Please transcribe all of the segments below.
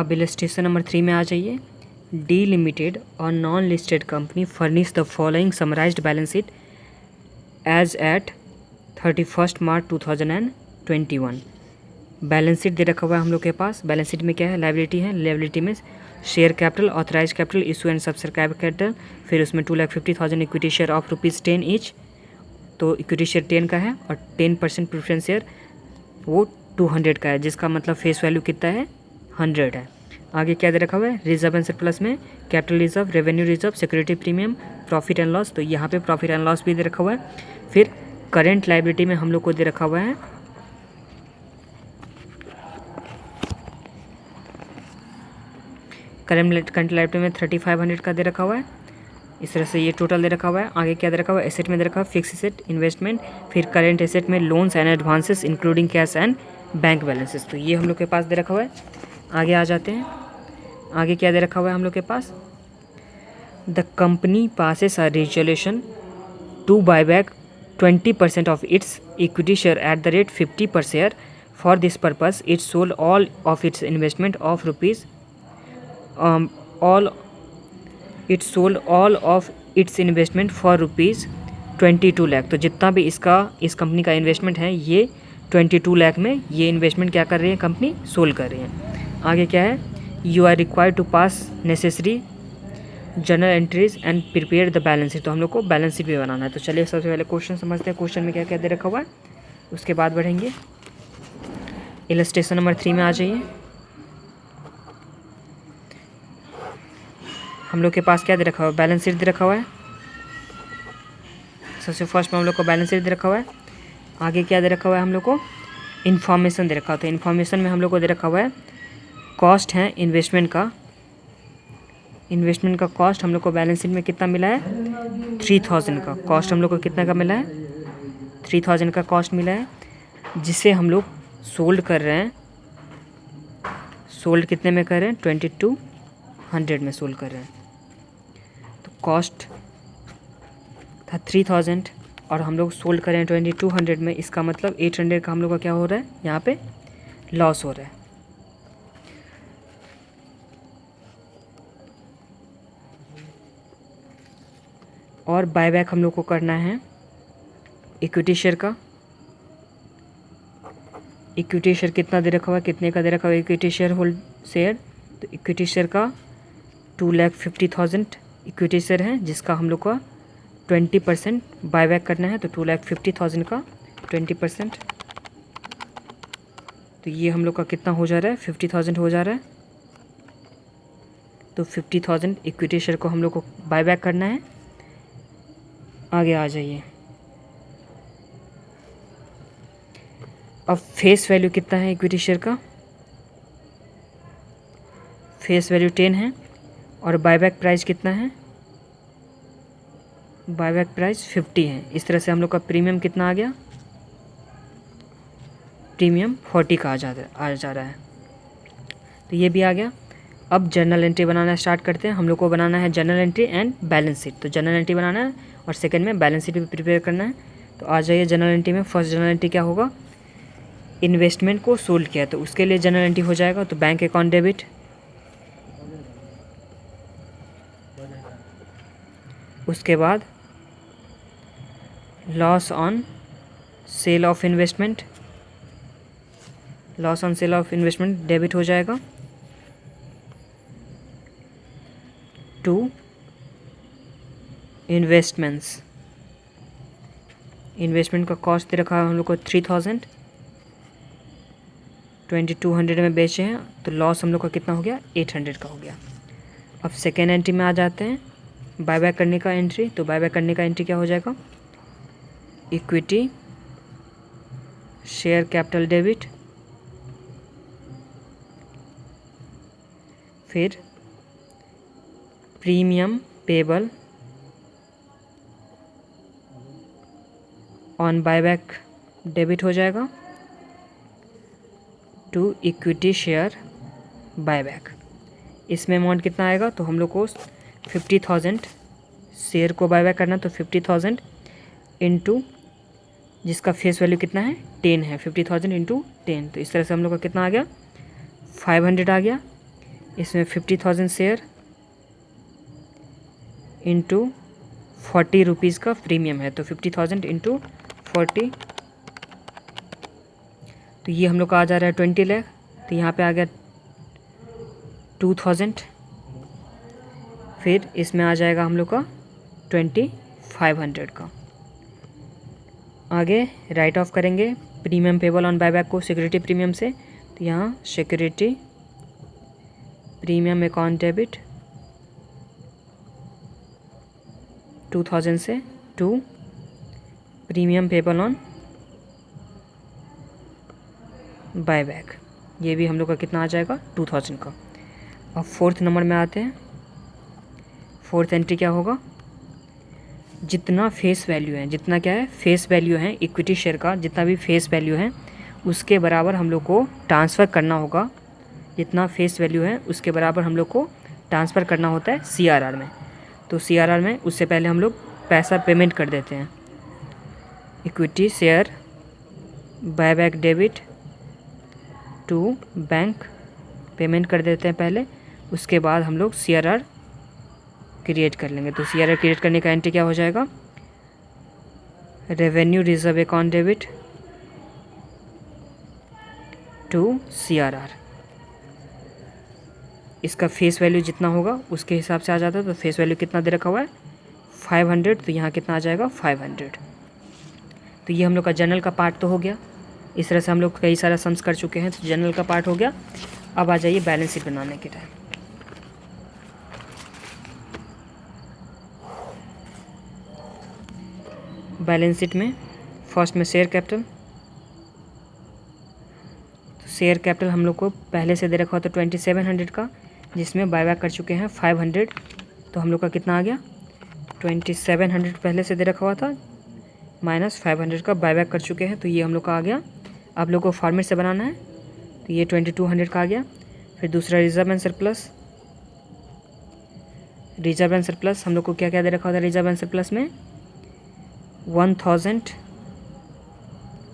अब illustration number 3 में आ जाइए। डी लिमिटेड और non listed company furnish the following summarised balance sheet as at 31 March 2021। Balance sheet दे रखा हुआ है हम लोग के पास। बैलेंस शीट में क्या है, लायबिलिटी है। लायबिलिटी में share capital, authorise capital, issue and subscribe capital, फिर उसमें 2,50,000 इक्विटी शेयर ऑफ ₹10 ईच, तो इक्विटी शेयर 10 का है और 10% प्रेफरेंस शेयर वो 200 का है, जिसका मतलब फेस वैल्यू कितना है, 100 है। आगे क्या दे रखा हुआ है, रिजर्व एंड सरप्लस में capital reserve, revenue reserve, security premium, profit and loss, तो यहाँ पे प्रॉफिट एंड लॉस भी दे रखा हुआ है। फिर करेंट लायबिलिटी में हम लोग को दे रखा हुआ है करंट लायबिलिटी में 3500 का दे रखा हुआ है। इस तरह से ये टोटल दे रखा हुआ है। आगे क्या दे रखा हुआ है, एसेट में दे रखा हुआ है फिक्स एसेट, इन्वेस्टमेंट, फिर करेंट एसेट में loans and advances including cash and bank balances, तो ये हम लोग के पास दे रखा हुआ है। आगे आ जाते हैं, आगे क्या दे रखा हुआ है हम लोग के पास, the company passes a resolution to buy back 20% of its equity share at the rate 50 per share. For this purpose, it sold all of its investment of ₹22 lakh. तो जितना भी इस कंपनी का इन्वेस्टमेंट है, ये 22 लाख में ये इन्वेस्टमेंट क्या कर रही है, कंपनी सोल्ड कर रही है। आगे क्या है, you are required to pass necessary journal entries and prepare the balance sheet, तो हम लोग को बैलेंस शीट भी बनाना है। तो चलिए सबसे पहले क्वेश्चन समझते हैं, क्वेश्चन में क्या क्या दे रखा हुआ है, उसके बाद बढ़ेंगे। इलस्ट्रेशन नंबर 3 में आ जाइए। हम लोग के पास क्या दे रखा हुआ है, बैलेंस शीट दे रखा हुआ है। सबसे फर्स्ट में हम लोग को बैलेंस शीट दे रखा हुआ है। आगे क्या दे रखा हुआ है, हम लोग को इन्फॉर्मेशन दे रखा हुआ है। तो इन्फॉर्मेशन में हम लोग को दे रखा हुआ है कॉस्ट है इन्वेस्टमेंट का कॉस्ट हम लोग को बैलेंस शीट में कितना मिला है, 3000 का कॉस्ट हम लोग को कितना का मिला है, 3000 का कॉस्ट मिला है, जिसे हम लोग सोल्ड कर रहे हैं। सोल्ड कितने में कर रहे हैं, 2200 में सोल्ड कर रहे हैं। तो कॉस्ट था 3000 और हम लोग सोल्ड कर रहे हैं 2200 में, इसका मतलब 800 का हम लोग का क्या हो रहा है, यहाँ पे लॉस हो रहा है। और बायबैक हम लोग को करना है इक्विटी शेयर का। इक्विटी शेयर कितना दे रखा हुआ है, कितने का दे रखा हुआ है इक्विटी शेयर होल्ड शेयर, तो इक्विटी शेयर का 2,50,000 इक्विटी शेयर है, जिसका हम लोग का 20% बायबैक करना है। तो 2,50,000 का 20%, तो ये हम लोग का कितना हो जा रहा है, 50,000 हो जा रहा है। तो 50,000 इक्विटी शेयर को हम लोग को बायबैक करना है। आगे आ जाइए, अब फेस वैल्यू कितना है इक्विटी शेयर का, फेस वैल्यू 10 है और बायबैक प्राइस कितना है, बायबैक प्राइस 50 है। इस तरह से हम लोग का प्रीमियम कितना आ गया, प्रीमियम 40 का आ जा रहा है। तो ये भी आ गया। अब जर्नल एंट्री बनाना स्टार्ट करते हैं। हम लोग को बनाना है journal entry and balance sheet. तो जर्नल एंट्री बनाना है और सेकंड में बैलेंस शीट भी प्रिपेयर करना है। तो आ जाइए जर्नल एंट्री में। फर्स्ट जर्नल एंट्री क्या होगा, इन्वेस्टमेंट को सोल्ड किया, तो उसके लिए जर्नल एंट्री हो जाएगा। तो बैंक अकाउंट डेबिट, उसके बाद loss on sale of investment, loss on sale of investment debit हो जाएगा टू इन्वेस्टमेंट्स। इन्वेस्टमेंट का कॉस्ट दे रखा है हम लोग को 3000, 2200 में बेचे हैं, तो लॉस हम लोग का कितना हो गया, 800 का हो गया। अब सेकेंड एंट्री में आ जाते हैं, बायबैक करने का एंट्री। तो बायबैक करने का एंट्री क्या हो जाएगा, इक्विटी शेयर कैपिटल डेबिट, फिर premium payable on buyback debit हो जाएगा टू इक्विटी शेयर बायबैक। इसमें अमाउंट कितना आएगा, तो हम लोग को 50,000 शेयर को बायबैक करना, तो 50,000 इंटू जिसका फेस वैल्यू कितना है 10 है, 50,000 इंटू 10। तो इस तरह से हम लोग का कितना आ गया, 500 आ गया। इसमें 50,000 शेयर इंटू 40 रुपीज़ का प्रीमियम है, तो 50,000 इंटू 40, तो ये हम लोग का आ जा रहा है 20 लाख। तो यहाँ पे आ गया 2,000, फिर इसमें आ जाएगा हम लोग का 2,500 का। आगे राइट ऑफ करेंगे प्रीमियम पेबल ऑन बायबैक को सिक्योरिटी प्रीमियम से, तो यहाँ सिक्योरिटी प्रीमियम अकाउंट डेबिट 2,000 से to premium payable on buyback, ये भी हम लोग का कितना आ जाएगा 2,000 का। अब फोर्थ नंबर में आते हैं। फोर्थ एंट्री क्या होगा, जितना फेस वैल्यू है, जितना क्या है फेस वैल्यू है इक्विटी शेयर का, जितना भी फेस वैल्यू है उसके बराबर हम लोग को ट्रांसफ़र करना होगा। जितना फेस वैल्यू है उसके बराबर हम लोग को ट्रांसफ़र करना होता है CRR में। तो CRR में उससे पहले हम लोग पैसा पेमेंट कर देते हैं। Equity share buyback debit to bank payment कर देते हैं पहले, उसके बाद हम लोग CRR क्रिएट कर लेंगे। तो CRR क्रिएट करने का एंट्री क्या हो जाएगा, revenue reserve account debit to CRR। इसका फेस वैल्यू जितना होगा उसके हिसाब से आ जाता है। तो फेस वैल्यू कितना दे रखा हुआ है 500, तो यहाँ कितना आ जाएगा 500। तो ये हम लोग का जनरल का पार्ट तो हो गया। इस तरह से हम लोग कई सारा सम्स कर चुके हैं, तो जनरल का पार्ट हो गया। अब आ जाइए बैलेंस शीट बनाने के टाइम। बैलेंस शीट में फर्स्ट में शेयर कैपिटल, तो शेयर कैपिटल हम लोग को पहले से दे रखा हुआ था 2,700 का, जिसमें बायबैक कर चुके हैं 500। तो हम लोग का कितना आ गया 2,700 पहले से दे रखा हुआ था, माइनस 500 का बायबैक कर चुके हैं, तो ये हम लोग का आ गया। आप लोग को फॉर्मेट से बनाना है, तो ये 2,200 का आ गया। फिर दूसरा reserve and surplus, reserve and surplus हम लोग को क्या क्या दे रखा होता है रिजर्व एंड सरप्लस में 1,000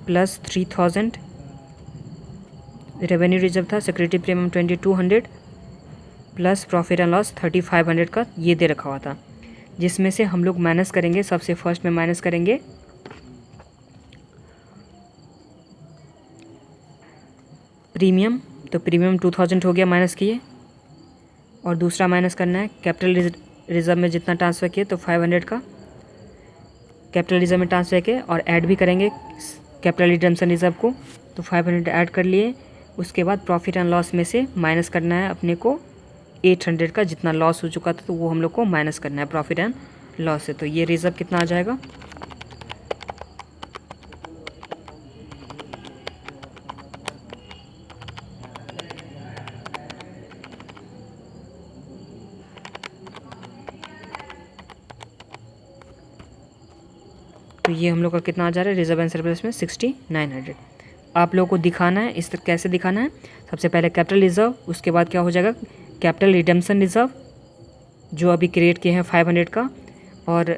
प्लस 3,000 रेवेन्यू रिजर्व था, security premium 2,200 plus profit and loss 3,500 का ये दे रखा हुआ था, जिसमें से हम लोग माइनस करेंगे। सबसे फर्स्ट में माइनस करेंगे प्रीमियम, तो प्रीमियम 2,000 हो गया माइनस किए, और दूसरा माइनस करना है कैपिटल रिजर्व में जितना ट्रांसफ़र किए, तो 500 का कैपिटल रिजर्व में ट्रांसफ़र किए, और ऐड भी करेंगे कैपिटल रिडेम्पशन रिजर्व को, तो 500 ऐड कर लिए। उसके बाद प्रॉफिट एंड लॉस में से माइनस करना है अपने को 800 का, जितना लॉस हो चुका था तो वो हम लोग को माइनस करना है प्रॉफिट एंड लॉस से। तो ये रिजर्व कितना आ जाएगा, तो ये हम लोग का कितना आ जा रहा है रिजर्व एंड सरप्लस में 6,900। आप लोगों को दिखाना है इस तरह, कैसे दिखाना है, सबसे पहले कैपिटल रिजर्व, उसके बाद क्या हो जाएगा कैपिटल रिडेम्पशन रिजर्व जो अभी क्रिएट किए हैं 500 का, और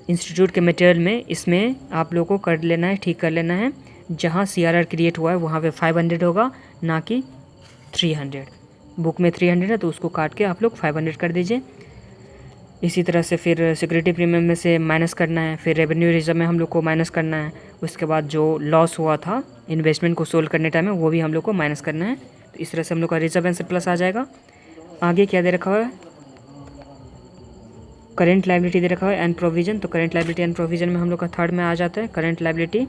इंस्टीट्यूट के मटेरियल में इसमें आप लोगों को कर लेना है, ठीक कर लेना है, जहाँ CRR क्रिएट हुआ है वहाँ पे 500 होगा, ना कि 300। बुक में 300 है तो उसको काट के आप लोग 500 कर दीजिए। इसी तरह से फिर सिक्योरिटी प्रीमियम में से माइनस करना है, फिर रेवेन्यू रिजर्व में हम लोग को माइनस करना है, उसके बाद जो लॉस हुआ था इन्वेस्टमेंट को सोल्व करने टाइम में वो भी हम लोग को माइनस करना है। तो इस तरह से हम लोग का रिजर्व एंड सरप्लस आ जाएगा। आगे क्या दे रखा हुआ है, करेंट लायबिलिटी दे रखा हुआ है एंड प्रोविजन, तो करेंट लायबिलिटी एंड प्रोविजन में हम लोग का थर्ड में आ जाता है करेंट लायबिलिटी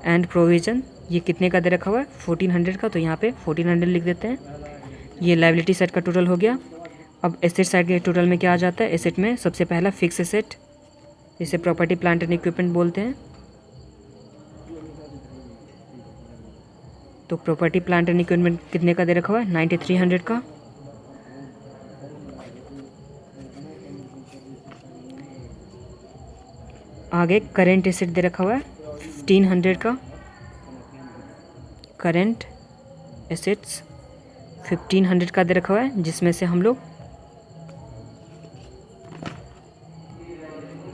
एंड प्रोविजन। ये कितने का दे रखा हुआ है 1,400 का, तो यहाँ पे 1,400 लिख देते हैं। ये लायबिलिटी साइड का टोटल हो गया। अब एसेट साइड के टोटल में क्या आ जाता है, एसेट में सबसे पहला फिक्स एसेट, जिसे प्रॉपर्टी प्लांट एंड इक्विपमेंट बोलते हैं, तो प्रॉपर्टी प्लांट एंड इक्विपमेंट कितने का दे रखा हुआ है 9,300 का। आगे करेंट एसेट दे रखा हुआ है 1,500 का, करेंट एसेट्स 1,500 का दे रखा हुआ है, जिसमें से हम लोग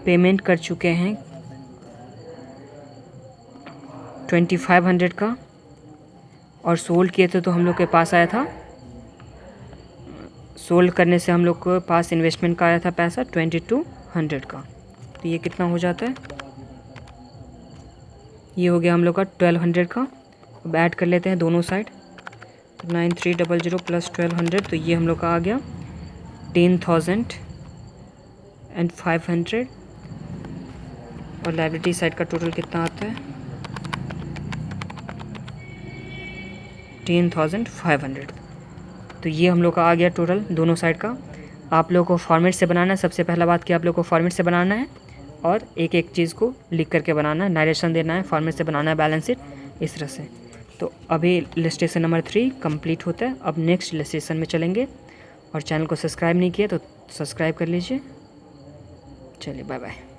पेमेंट कर चुके हैं 2,500 का, और सोल्ड किए थे तो हम लोग के पास आया था सोल्ड करने से हम लोग को पास इन्वेस्टमेंट का आया था पैसा 2200 का। तो ये कितना हो जाता है, ये हो गया हम लोग का 1200 का। अब ऐड कर लेते हैं दोनों साइड, तो 9300 प्लस 1200, तो ये हम लोग का आ गया 10,500। और लाइबिलिटी साइड का टोटल कितना आता है 10,500। तो ये हम लोग का आ गया टोटल दोनों साइड का। आप लोगों को फॉर्मेट से बनाना है। सबसे पहला बात कि आप लोग को फॉर्मेट से बनाना है और एक एक चीज़ को लिख करके बनाना है, नारेशन देना है, फॉर्मेट से बनाना है बैलेंस शीट इस तरह से। तो अभी इलस्ट्रेशन नंबर 3 कंप्लीट होता है। अब नेक्स्ट इलस्ट्रेशन में चलेंगे। और चैनल को सब्सक्राइब नहीं किया तो सब्सक्राइब कर लीजिए। चलिए बाय बाय।